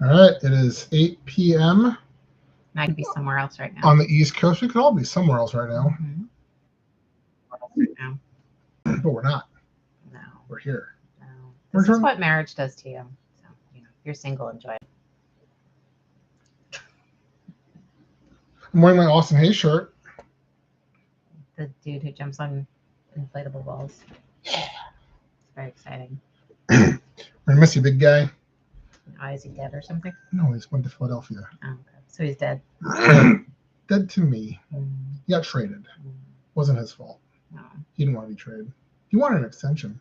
All right, it is 8 p.m. I could be somewhere else right now. on the East Coast. We could all be somewhere else right now, Right now. but we're not. No. We're here. No. We're This is trying- what marriage does to you. So, if you're single, enjoy it. I'm wearing my Austin Hayes shirt. The dude who jumps on inflatable balls. It's very exciting. We're gonna miss you, big guy. Oh, is he dead or something? No, he's went to Philadelphia. Oh, okay. So he's dead. Dead to me. Mm, He got traded. mm, Wasn't his fault. no. He didn't want to be traded. He wanted an extension.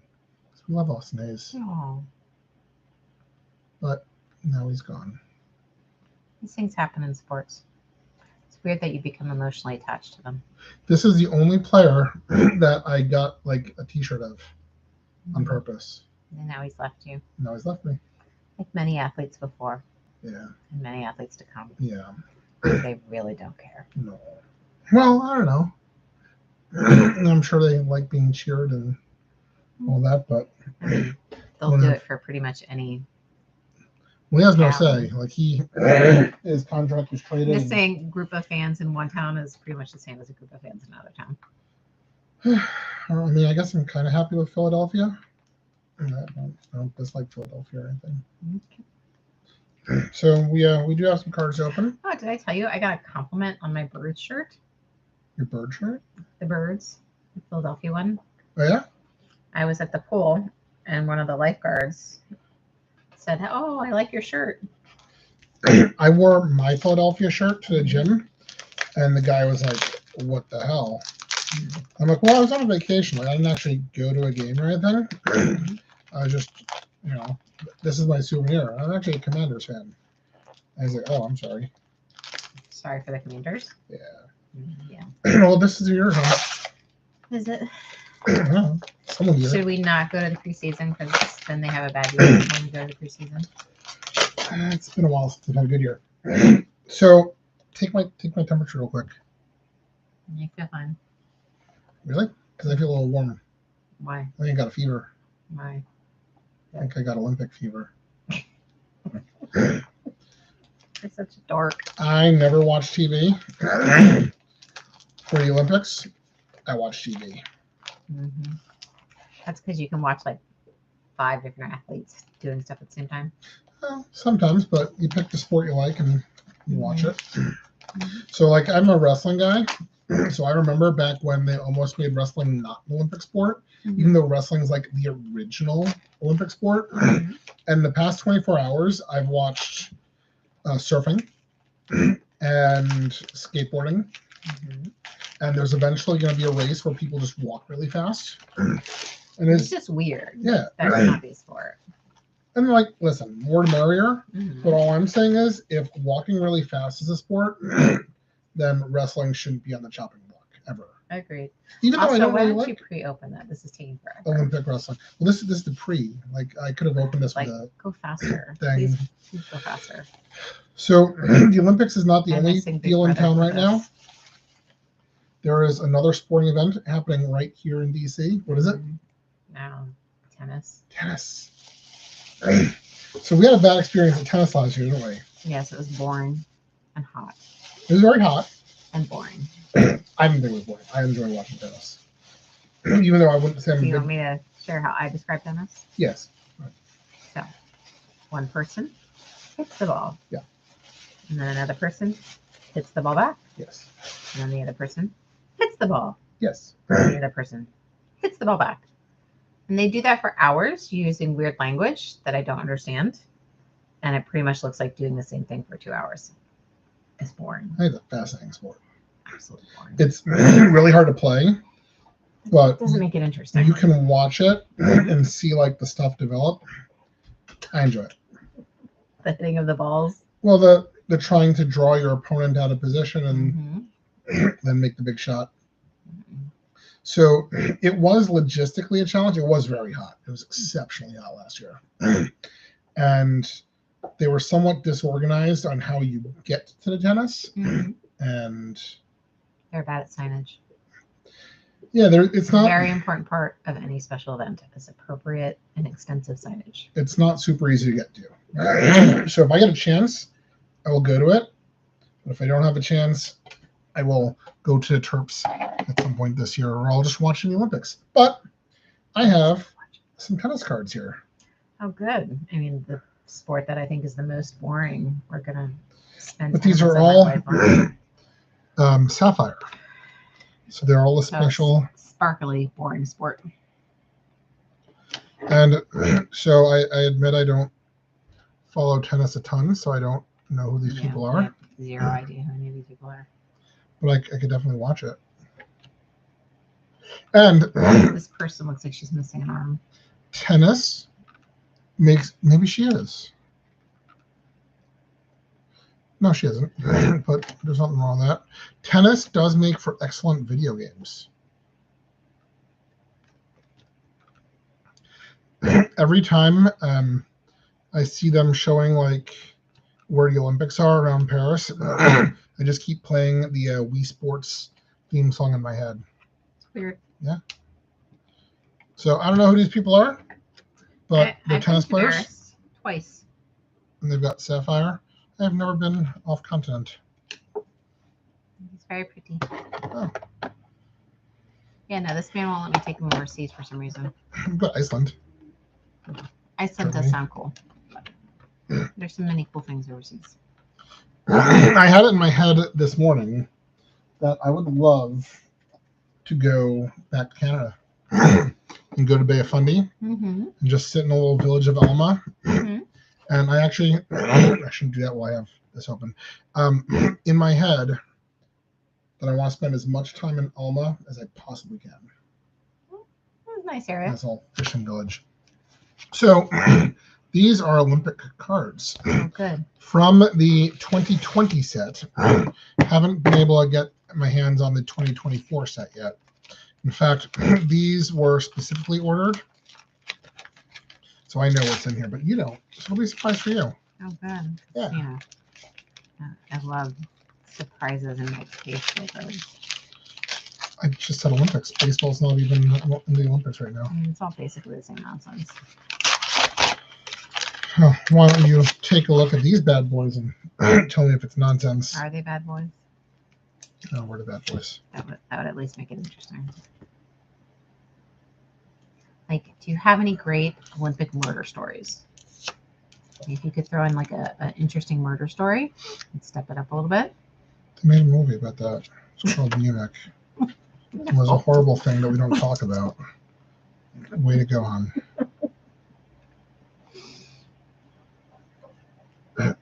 We love Austin Hayes, Oh, but now he's gone. these things happen in sports. It's weird that you become emotionally attached to them. This is the only player that I got like a T-shirt of on purpose. And now he's left you. Now he's left me. Like many athletes before, Yeah. and many athletes to come. Yeah. They really don't care. No. Well, I don't know. I'm sure they like being cheered and all that, but I mean, they'll Well, do no. it for pretty much any. he has no Yeah. say. Like his contract was traded. I'm just saying, group of fans in one town is pretty much the same as a group of fans in another town. I mean, I guess I'm kind of happy with Philadelphia. I don't dislike Philadelphia or anything. So we do have some cards open. Oh, did I tell you I got a compliment on my birds shirt? Your bird shirt. The birds, the Philadelphia one. Oh yeah. I was at the pool, and one of the lifeguards said, "Oh, I like your shirt." I wore my Philadelphia shirt to the gym, and the guy was like, "What the hell?" I'm like, "Well, I was on a vacation. Like, I didn't actually go to a game or anything. I was just, this is my souvenir. I'm actually a Commanders fan." I was like, "Oh, I'm sorry." Sorry for the Commanders. Yeah. Yeah. Well, this is your home. Is it? Someone here. Should we not go to the preseason because then they have a bad year when we go to the preseason? It's been a while since I've had a good year. So take my temperature real quick. You feel fine. Really? Because I feel a little warm. Why? I think I got a fever. Why? I think I got Olympic fever. You're such a dork. I never watch TV. For the Olympics, I watch TV. Mm-hmm. That's because you can watch like 5 different athletes doing stuff at the same time. Well, sometimes, but you pick the sport you like and you watch it. So, like, I'm a wrestling guy. So I remember back when they almost made wrestling not an Olympic sport, even though wrestling's like the original Olympic sport. And the past 24 hours, I've watched surfing and skateboarding. And there's eventually going to be a race where people just walk really fast. And It's just weird. yeah. That would not be a sport. And like, listen, more the merrier. Mhm. But all I'm saying is, if walking really fast is a sport, then wrestling shouldn't be on the chopping block ever. Agreed. Even though I Also, don't why really don't you like pre-open that? This is taking forever. Olympic wrestling. Well, this is the pre. Like, I could have opened this Like, with a go faster. thing. Please go faster. So the Olympics is not the I'm only missing Big deal in Brother town for right now. this. There is another sporting event happening right here in DC. What is it? Now, tennis. Tennis. So we had a bad experience at tennis last year, didn't we? Yes, it was boring and hot It was very hot. and boring. I didn't think it was boring. I enjoy watching tennis. Even though I wouldn't say I'm Do a you big... want me to share how I describe tennis? Yes. So, one person hits the ball. Yeah. And then another person hits the ball back. Yes. And then the other person hits the ball. Yes. And then the other person hits the ball back. And they do that for hours using weird language that I don't understand. And it pretty much looks like doing the same thing for 2 hours. It's boring. I think it's a fascinating sport. Absolutely boring. It's really hard to play, but It doesn't make it interesting. you can watch it and see like the stuff develop. I enjoy it. The hitting of the balls. Well, the trying to draw your opponent out of position and Mhm. then make the big shot. Mhm. So it was logistically a challenge. It was very hot. It was exceptionally hot last year. And they were somewhat disorganized on how you get to the tennis. Mhm. And They're bad at signage. Yeah, it's not very important part of any special event is appropriate and extensive signage. It's not super easy to get to. So if I get a chance, I will go to it. But if I don't have a chance, I will go to the Terps at some point this year, or I'll just watch the Olympics. But I have some tennis cards here. Oh, good. I mean, the sport that I think is the most boring. We're gonna spend. But these time are as a all life sapphire. So they're all a special. Sparkly, boring sport. And so I admit I don't follow tennis a ton, so I don't know who these people are. Zero idea who any of these people are. But I could definitely watch it. And this person looks like she's missing an arm. Tennis makes, maybe she is. No, she isn't. But there's nothing wrong with that. Tennis does make for excellent video games. Every time I see them showing like where the Olympics are around Paris, I just keep playing the Wii Sports theme song in my head. It's weird. Yeah. So I don't know who these people are, but they're tennis players. Paris twice. And they've got sapphire. I've never been off continent. He's very pretty. Oh. Yeah, no, this man won't let me take him overseas for some reason. But Iceland. Iceland does sound cool. There's so many cool things overseas. I had it in my head this morning that I would love to go back to Canada and go to Bay of Fundy and just sit in a little village of Alma. And I shouldn't do that while I have this open. In my head, that I want to spend as much time in Alma as I possibly can. That's a nice area. That's all fishing village. So these are Olympic cards. Oh, good. From the 2020 set. Haven't been able to get my hands on the 2024 set yet. In fact, these were specifically ordered. So I know what's in here, but you don't. So it'll be a surprise for you. Oh, good. Yeah. You know, I love surprises and multiplication flavors. I just said Olympics. Baseball's not even in the Olympics right now. I mean, it's all basically the same nonsense. Oh, why don't you take a look at these bad boys and tell me if it's nonsense? Are they bad boys? No, we're the bad boys. That would at least make it interesting. Like, do you have any great Olympic murder stories? If you could throw in like an interesting murder story and step it up a little bit. They made a movie about that. It's called Munich. It was a horrible thing that we don't talk about. Way to go, hon.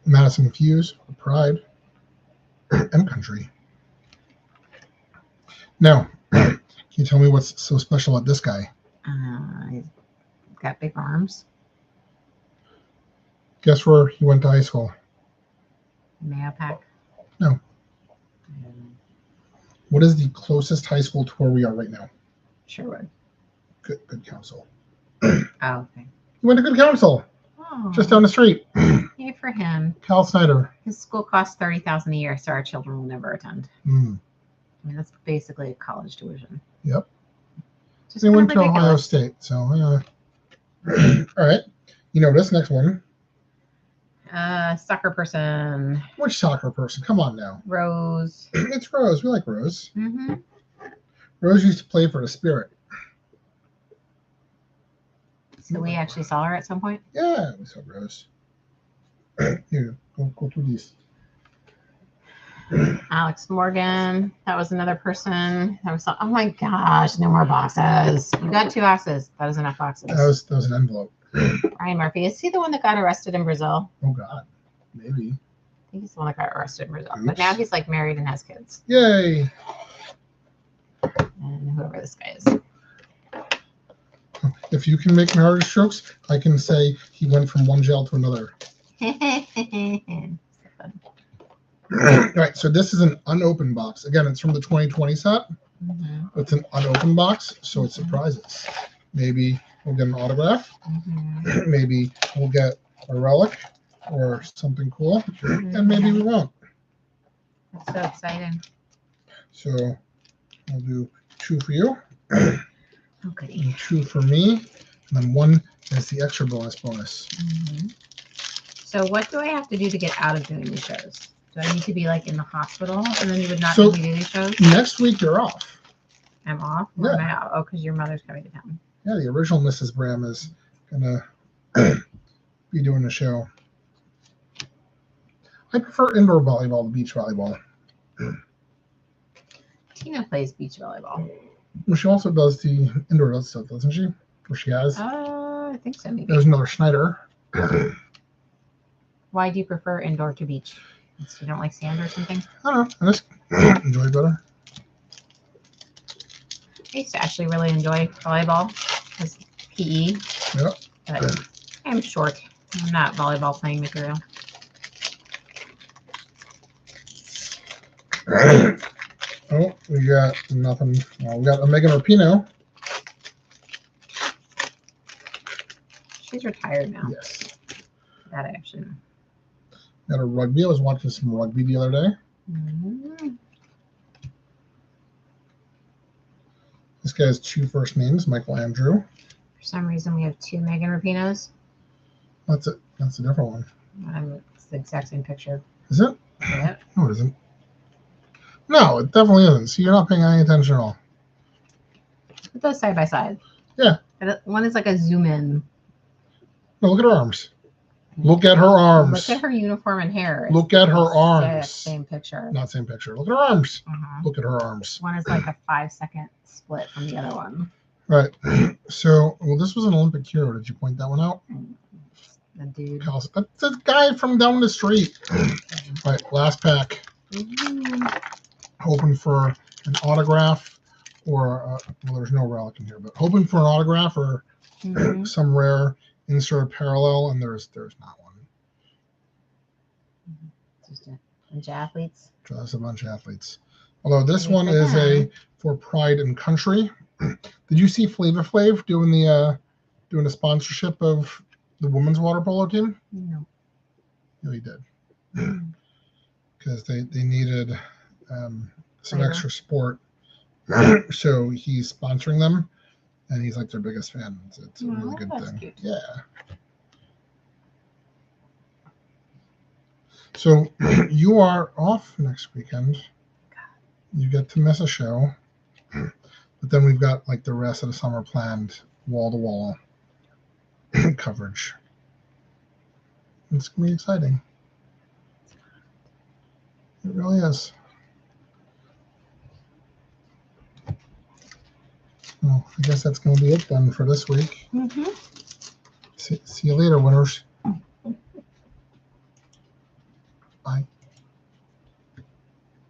Madison Fuse, Pride, and Country. Now, can you tell me what's so special about this guy? He's got big arms. Guess where he went to high school? Mayo Pack. No. What is the closest high school to where we are right now? Sherwood. Good Counsel. Oh, okay. He went to Good Counsel. Oh, Just down the street. yay for him. Cal Snyder. His school costs $30,000 a year, so our children will never attend. Mm. I mean, that's basically a college tuition. Yep. Just They went to ridiculous. Ohio State, so all right. You know this next one. Soccer person. Which soccer person? Come on now. Rose. It's Rose. We like Rose. Mm-hmm. Rose used to play for the Spirit. So we actually saw her at some point. Yeah, we saw Rose. Here, go through these. Alex Morgan. That was another person. That was. Oh my gosh! No more boxes. You got 2 boxes. That is enough boxes. That was an envelope. Ryan Murphy. Is he the one that got arrested in Brazil? Oh God, maybe. I think he's the one that got arrested in Brazil. Oops. But now he's like married and has kids. Yay! And whoever this guy is. If you can make me harder strokes, I can say he went from one jail to another. All right, so this is an unopened box. Again, it's from the 2020 set. Mm-hmm. It's an unopened box, so it surprises. Maybe we'll get an autograph. Mm-hmm. Maybe we'll get a relic or something cool, and maybe we won't. That's so exciting. So we'll do 2 for you, Okay. and 2 for me, and then 1 is the extra bonus. Mm-hmm. So what do I have to do to get out of doing these shows? Do I need to be like in the hospital and then you would not So- let me do these shows? Next week you're off. I'm off? Where am Yeah. I out? Oh, because your mother's coming to town. Yeah, the original Mrs. Bram is gonna be doing the show. I prefer indoor volleyball to beach volleyball. Tina plays beach volleyball. Well, she also does the indoor stuff, doesn't she? Or she has. I think so, maybe. There's another Schneider. Why do you prefer indoor to beach? You don't like sand or something? I don't know. I just enjoy it better. I used to actually really enjoy volleyball because PE. Yep. But I'm short. I'm not volleyball playing material. Oh, we got nothing. Well, we got a Megan Rapinoe. She's retired now. Yes. That I actually know. Got a rugby. I was watching some rugby the other day. Mm-hmm. This guy has 2 first names, Michael Andrew. For some reason, we have 2 Megan Rapinos. That's it. That's a different one. It's the exact same picture. Is it? Yep. No, it isn't. No, it definitely isn't. So you're not paying any attention at all. Put those side by side. Yeah. One is like a zoom in. No, look at her arms. Look at her arms. Look at her uniform and hair. Look at her Exact arms. Same picture. Not same picture. Look at her arms. Mhm. Look at her arms. One is like a 5-second split from the other one. Right. So, well, this was an Olympic hero. Did you point that one out? The dude. That's the guy from down the street. Right. Last pack. Mhm. Hoping for an autograph or, well, there's no relic in here, but hoping for an autograph or Mhm. some rare insert parallel, and there's not one. Just a bunch of athletes. So that's a bunch of athletes. Although this Good one for is them. for Pride and Country. Did you see Flava Flav doing the sponsorship of the women's water polo team? No. No, he did. Mm. Because they needed some Flavor. extra support. So he's sponsoring them, and he's like their biggest fan. It's a really good that's thing. cute. Yeah. So you are off next weekend. You get to miss a show. But then we've got like the rest of the summer planned wall to wall coverage. It's gonna be exciting. It really is. Well, I guess that's gonna be it then for this week. Mhm. See you later, winners. Bye.